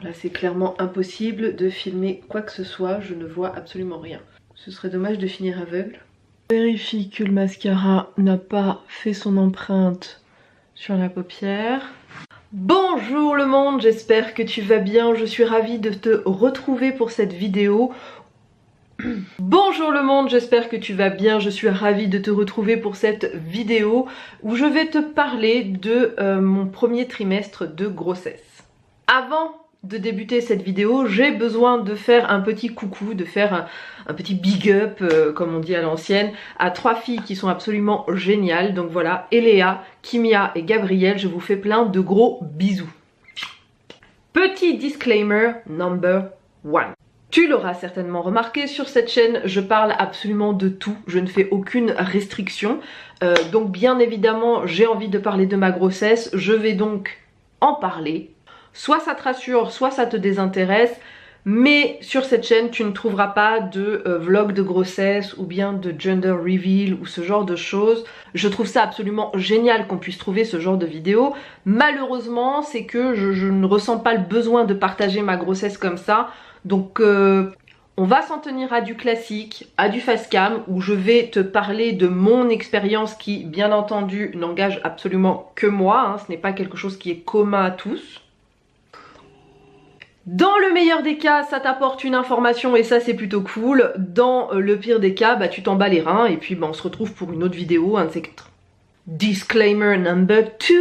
Là c'est clairement impossible de filmer quoi que ce soit, je ne vois absolument rien. Ce serait dommage de finir aveugle. Vérifie que le mascara n'a pas fait son empreinte sur la paupière. Bonjour le monde, j'espère que tu vas bien, je suis ravie de te retrouver pour cette vidéo. Bonjour le monde, j'espère que tu vas bien, je suis ravie de te retrouver pour cette vidéo où je vais te parler de mon premier trimestre de grossesse. Avant de débuter cette vidéo, j'ai besoin de faire un petit coucou, de faire un petit big up, comme on dit à l'ancienne, à 3 filles qui sont absolument géniales. Donc voilà, Eléa, Kimia et Gabrielle, je vous fais plein de gros bisous. Petit disclaimer number 1. Tu l'auras certainement remarqué, sur cette chaîne, je parle absolument de tout, je ne fais aucune restriction. Donc bien évidemment, j'ai envie de parler de ma grossesse, je vais donc en parler. Soit ça te rassure, soit ça te désintéresse, mais sur cette chaîne, tu ne trouveras pas de vlog de grossesse ou bien de gender reveal ou ce genre de choses. Je trouve ça absolument génial qu'on puisse trouver ce genre de vidéos. Malheureusement, c'est que je ne ressens pas le besoin de partager ma grossesse comme ça. Donc on va s'en tenir à du classique, à du face cam, où je vais te parler de mon expérience qui, bien entendu, n'engage absolument que moi, hein. Ce n'est pas quelque chose qui est commun à tous. Dans le meilleur des cas, ça t'apporte une information et ça c'est plutôt cool. Dans le pire des cas, bah tu t'en bats les reins et puis bah, on se retrouve pour une autre vidéo, un de ces quatre. Disclaimer number 2.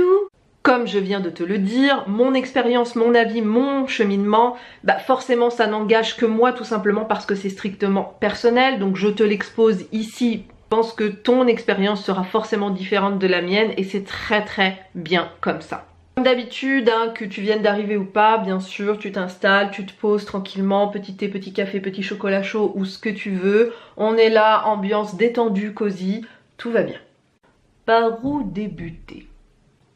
Comme je viens de te le dire, mon expérience, mon avis, mon cheminement, bah forcément ça n'engage que moi tout simplement parce que c'est strictement personnel. Donc je te l'expose ici. Je pense que ton expérience sera forcément différente de la mienne et c'est très bien comme ça. Comme d'habitude, hein, que tu viennes d'arriver ou pas, bien sûr, tu t'installes, tu te poses tranquillement, petit thé, petit café, petit chocolat chaud ou ce que tu veux. On est là, ambiance détendue, cosy, tout va bien. Par où débuter ?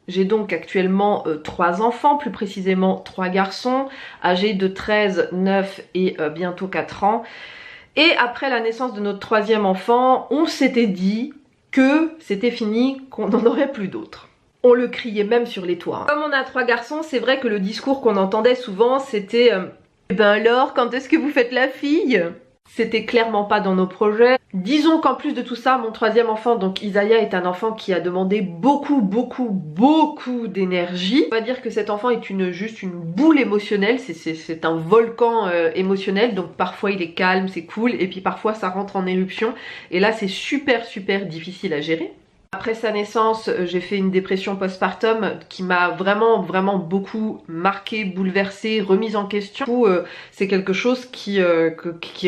J'ai donc actuellement 3 enfants, plus précisément 3 garçons, âgés de 13, 9 et bientôt 4 ans. Et après la naissance de notre 3e enfant, on s'était dit que c'était fini, qu'on n'en aurait plus d'autres. On le criait même sur les toits. Comme on a 3 garçons, c'est vrai que le discours qu'on entendait souvent c'était ben alors, quand est-ce que vous faites la fille ? C'était clairement pas dans nos projets. Disons qu'en plus de tout ça, mon 3e enfant, donc Isaiah, est un enfant qui a demandé beaucoup d'énergie. On va dire que cet enfant est juste une boule émotionnelle, c'est un volcan émotionnel, donc parfois il est calme, c'est cool, et puis parfois ça rentre en éruption, et là c'est super difficile à gérer. Après sa naissance, j'ai fait une dépression postpartum qui m'a vraiment beaucoup marquée, bouleversée, remise en question. Du coup, c'est quelque chose qui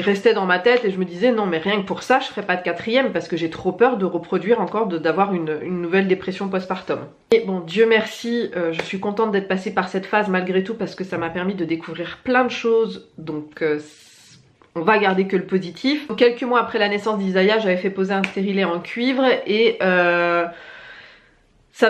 restait dans ma tête et je me disais non mais rien que pour ça je ferai pas de 4e parce que j'ai trop peur de reproduire encore, d'avoir une nouvelle dépression postpartum. Et bon, Dieu merci, je suis contente d'être passée par cette phase malgré tout parce que ça m'a permis de découvrir plein de choses, donc on va garder que le positif. Quelques mois après la naissance d'Isaiah, j'avais fait poser un stérilet en cuivre et ça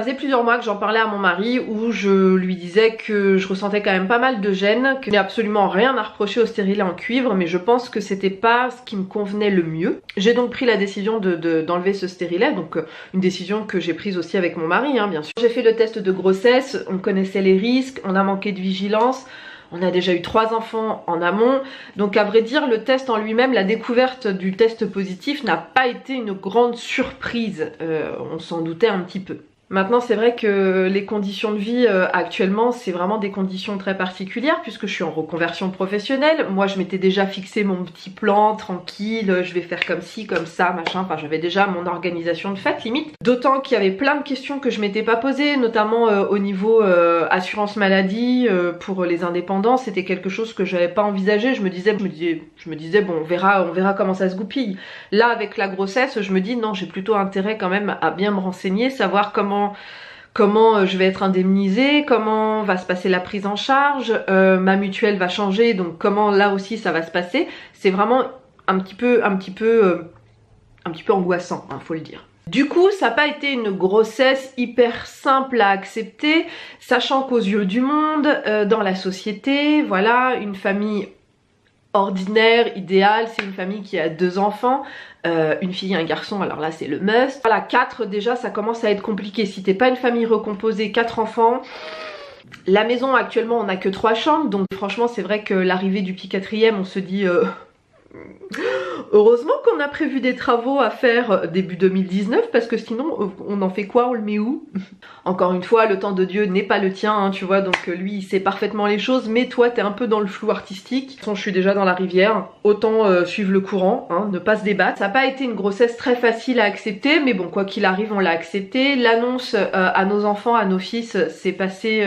faisait plusieurs mois que j'en parlais à mon mari où je lui disais que je ressentais quand même pas mal de gêne, qu'il n'y a absolument rien à reprocher au stérilet en cuivre, mais je pense que c'était pas ce qui me convenait le mieux. J'ai donc pris la décision d'enlever ce stérilet, donc une décision que j'ai prise aussi avec mon mari, hein, bien sûr. J'ai fait le test de grossesse, on connaissait les risques, on a manqué de vigilance. On a déjà eu 3 enfants en amont, donc à vrai dire le test en lui-même, la découverte du test positif n'a pas été une grande surprise, on s'en doutait un petit peu. Maintenant c'est vrai que les conditions de vie actuellement c'est vraiment des conditions très particulières puisque je suis en reconversion professionnelle. Moi je m'étais déjà fixé mon petit plan tranquille, je vais faire comme ci, comme ça, machin, enfin j'avais déjà mon organisation de fête limite. D'autant qu'il y avait plein de questions que je m'étais pas posées, notamment au niveau assurance maladie pour les indépendants, c'était quelque chose que j'avais pas envisagé. Je me disais bon on verra comment ça se goupille. Là avec la grossesse je me dis non, j'ai plutôt intérêt quand même à bien me renseigner, savoir comment je vais être indemnisée, comment va se passer la prise en charge, ma mutuelle va changer, donc comment là aussi ça va se passer. C'est vraiment un petit peu angoissant, hein, faut le dire. Du coup, ça n'a pas été une grossesse hyper simple à accepter, sachant qu'aux yeux du monde, dans la société, voilà, une famille ordinaire, idéale, c'est une famille qui a 2 enfants, une fille et un garçon, alors là c'est le must. Voilà, 4 déjà ça commence à être compliqué, si t'es pas une famille recomposée, 4 enfants, La maison actuellement on n'a que 3 chambres, donc franchement c'est vrai que l'arrivée du petit quatrième on se dit heureusement qu'on a prévu des travaux à faire début 2019 parce que sinon on en fait quoi, on le met où? Encore une fois, le temps de Dieu n'est pas le tien, hein, tu vois, donc lui il sait parfaitement les choses, mais toi t'es un peu dans le flou artistique. De toute façon je suis déjà dans la rivière, autant suivre le courant, hein, ne pas se débattre. Ça n'a pas été une grossesse très facile à accepter, mais bon quoi qu'il arrive on l'a accepté. L'annonce à nos enfants, à nos fils, s'est passé...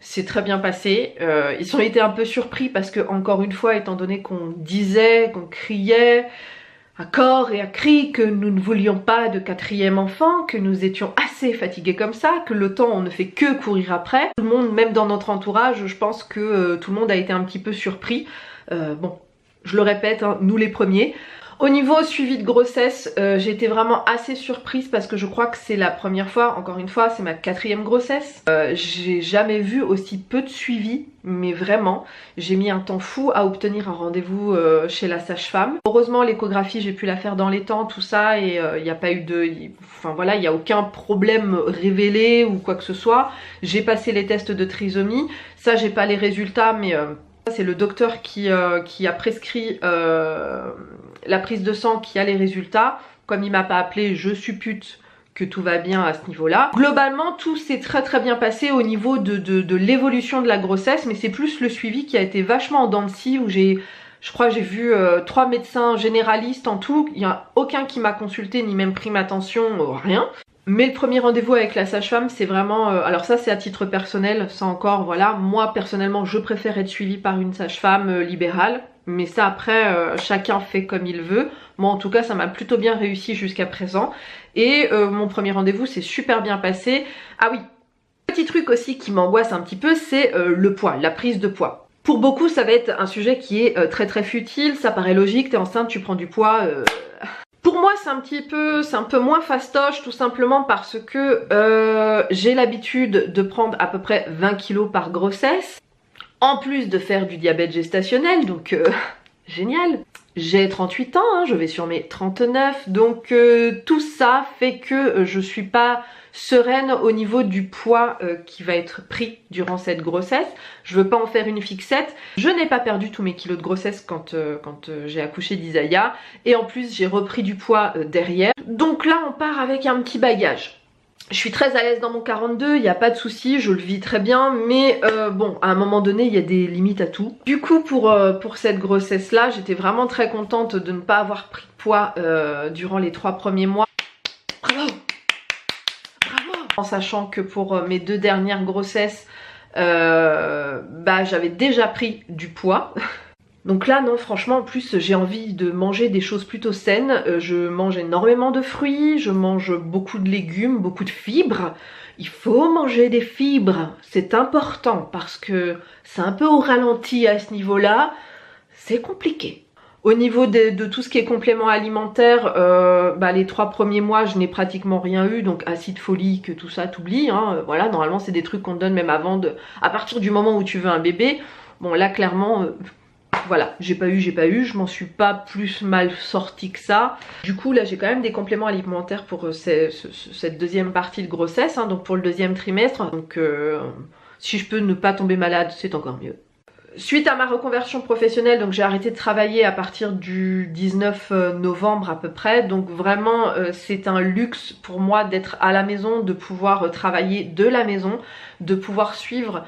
c'est très bien passé. Ils ont été un peu surpris parce que, encore une fois, étant donné qu'on disait, qu'on criait à corps et à cri que nous ne voulions pas de 4e enfant, que nous étions assez fatigués comme ça, que le temps on ne fait que courir après. Tout le monde, même dans notre entourage, je pense que tout le monde a été un petit peu surpris. Bon, je le répète, hein, nous les premiers. Au niveau suivi de grossesse, j'ai été vraiment assez surprise parce que je crois que c'est la première fois, encore une fois, c'est ma 4e grossesse. J'ai jamais vu aussi peu de suivi, mais vraiment, j'ai mis un temps fou à obtenir un rendez-vous chez la sage-femme. Heureusement, l'échographie, j'ai pu la faire dans les temps, tout ça, et il n'y a pas eu de... Enfin voilà, il n'y a aucun problème révélé ou quoi que ce soit. J'ai passé les tests de trisomie, ça j'ai pas les résultats, mais... c'est le docteur qui a prescrit la prise de sang qui a les résultats. Comme il m'a pas appelé, je suppute que tout va bien à ce niveau-là. Globalement, tout s'est très bien passé au niveau de l'évolution de la grossesse, mais c'est plus le suivi qui a été vachement en dents de scie, où je crois que j'ai vu 3 médecins généralistes en tout. Il n'y a aucun qui m'a consulté ni même pris ma tension, rien. Mais le premier rendez-vous avec la sage-femme, c'est vraiment... alors ça, c'est à titre personnel, ça encore, voilà. Moi, personnellement, je préfère être suivie par une sage-femme libérale. Mais ça, après, chacun fait comme il veut. Moi, en tout cas, ça m'a plutôt bien réussi jusqu'à présent. Et mon premier rendez-vous s'est super bien passé. Ah oui, petit truc aussi qui m'angoisse un petit peu, c'est le poids, la prise de poids. Pour beaucoup, ça va être un sujet qui est très futile. Ça paraît logique, t'es enceinte, tu prends du poids... Pour moi c'est un peu moins fastoche, tout simplement parce que j'ai l'habitude de prendre à peu près 20 kilos par grossesse, en plus de faire du diabète gestationnel, donc génial. J'ai 38 ans, hein, je vais sur mes 39, donc tout ça fait que je suis pas sereine au niveau du poids qui va être pris durant cette grossesse. Je veux pas en faire une fixette. Je n'ai pas perdu tous mes kilos de grossesse quand j'ai accouché d'Isaiah, et en plus j'ai repris du poids derrière. Donc là on part avec un petit bagage. Je suis très à l'aise dans mon 42, il n'y a pas de souci, je le vis très bien, mais bon, à un moment donné, il y a des limites à tout. Du coup, pour cette grossesse-là, j'étais vraiment très contente de ne pas avoir pris de poids durant les 3 premiers mois. Bravo! Bravo! En sachant que pour mes 2 dernières grossesses, j'avais déjà pris du poids. Donc là non, franchement, en plus j'ai envie de manger des choses plutôt saines. Je mange énormément de fruits, je mange beaucoup de légumes, beaucoup de fibres. Il faut manger des fibres, c'est important parce que c'est un peu au ralenti à ce niveau-là, c'est compliqué. Au niveau de tout ce qui est complément alimentaire, les 3 premiers mois je n'ai pratiquement rien eu, donc acide folique, tout ça t'oublies, hein. Voilà, normalement c'est des trucs qu'on te donne même avant à partir du moment où tu veux un bébé. Bon là clairement... voilà, j'ai pas eu, je m'en suis pas plus mal sortie que ça. Du coup là j'ai quand même des compléments alimentaires pour cette deuxième partie de grossesse, hein, donc pour le 2e trimestre. Donc si je peux ne pas tomber malade, c'est encore mieux. Suite à ma reconversion professionnelle, donc j'ai arrêté de travailler à partir du 19 novembre à peu près. Donc vraiment c'est un luxe pour moi d'être à la maison, de pouvoir travailler de la maison, de pouvoir suivre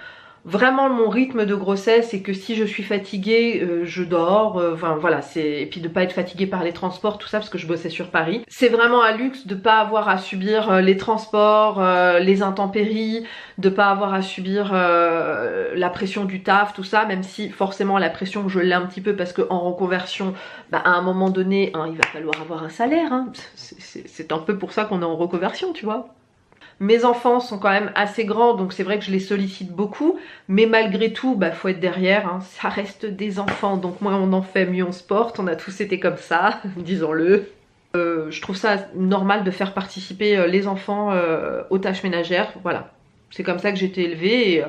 vraiment mon rythme de grossesse, et que si je suis fatiguée, je dors, enfin voilà, et puis de pas être fatiguée par les transports, tout ça, parce que je bossais sur Paris. C'est vraiment un luxe de pas avoir à subir les transports, les intempéries, de pas avoir à subir la pression du taf, tout ça, même si forcément la pression je l'ai un petit peu parce que en reconversion, à un moment donné, hein, il va falloir avoir un salaire, hein. C'est un peu pour ça qu'on est en reconversion, tu vois. Mes enfants sont quand même assez grands, donc c'est vrai que je les sollicite beaucoup, mais malgré tout, faut être derrière, hein. Ça reste des enfants, donc moins on en fait, mieux on se porte, on a tous été comme ça, disons-le. Je trouve ça normal de faire participer les enfants aux tâches ménagères, voilà. C'est comme ça que j'ai été élevée, et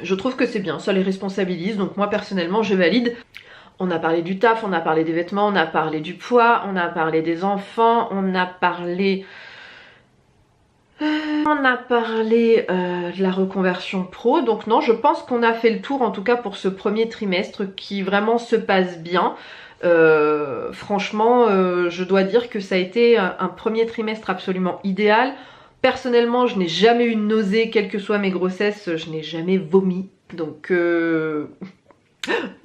je trouve que c'est bien, ça les responsabilise, donc moi personnellement je valide. On a parlé du taf, on a parlé des vêtements, on a parlé du poids, on a parlé des enfants, on a parlé... On a parlé de la reconversion pro, donc non, je pense qu'on a fait le tour en tout cas pour ce premier trimestre qui vraiment se passe bien. Franchement, je dois dire que ça a été un premier trimestre absolument idéal. Personnellement, je n'ai jamais eu de nausée, quelles que soient mes grossesses, je n'ai jamais vomi, donc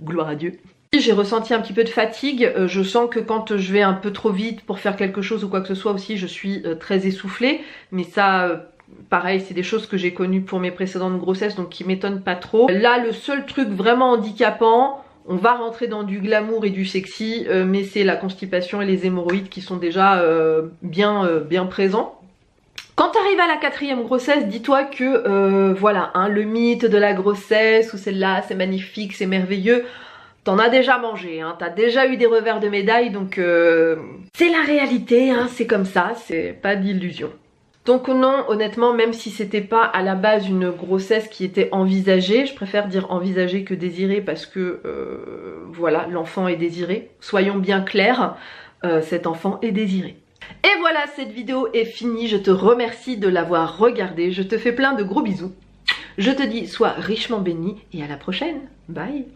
gloire à Dieu. J'ai ressenti un petit peu de fatigue, je sens que quand je vais un peu trop vite pour faire quelque chose ou quoi que ce soit aussi, je suis très essoufflée, mais ça, pareil, c'est des choses que j'ai connues pour mes précédentes grossesses, donc qui m'étonnent pas trop. Là, le seul truc vraiment handicapant, on va rentrer dans du glamour et du sexy, mais c'est la constipation et les hémorroïdes qui sont déjà bien présents. Quand tu arrives à la 4e grossesse, dis-toi que voilà, hein, le mythe de la grossesse, où celle-là c'est magnifique, c'est merveilleux, t'en as déjà mangé, hein, t'as déjà eu des revers de médaille, donc c'est la réalité, hein, c'est comme ça, c'est pas d'illusion. Donc non, honnêtement, même si c'était pas à la base une grossesse qui était envisagée, je préfère dire envisagée que désirée parce que voilà, l'enfant est désiré. Soyons bien clairs, cet enfant est désiré. Et voilà, cette vidéo est finie, je te remercie de l'avoir regardée, je te fais plein de gros bisous. Je te dis sois richement béni et à la prochaine, bye.